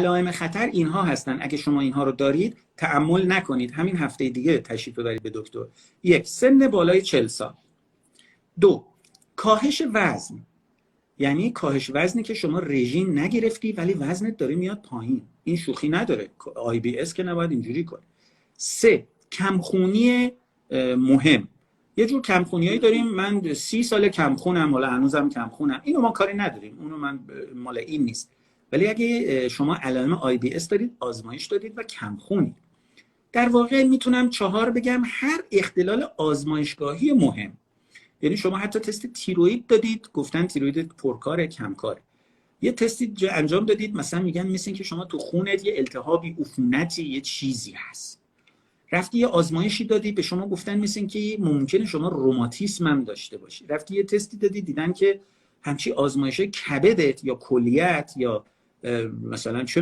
علائم خطر اینها هستن. اگه شما اینها رو دارید تأمل نکنید، همین هفته دیگه تشریف ببرید به دکتر. 1. سن بالای 40 سال. 2. کاهش وزن، یعنی کاهش وزنی که شما رژیم نگرفتی ولی وزنت داره میاد پایین، این شوخی نداره، IBS که نباید اینجوری کنه. 3. کمخونی مهم، یه جور کمخونیایی داریم، من 30 سال کمخونم، حالا هنوزم کمخونم، اینو ما کاری نداریم، اونو من مال این نیست. ولی اگه شما علائم IBS دارید، آزمایش دادید و کمخونید، در واقع میتونم 4 بگم هر اختلال آزمایشگاهی مهم. یعنی شما حتی تست تیروئید دادید، گفتن تیروئید پرکاره کمکاره. یه تستی انجام دادید، مثلا میگن مثل اینکه شما تو خونت یه التهابی، عفونتی، یه چیزی هست. رفتی یه آزمایشی دادی، به شما گفتن مثل اینکه ممکنه شما روماتیسم هم داشته باشی. رفتی یه تستی دادی، دیدن که همچی آزمایش کبدت یا کلیت یا مثلا چه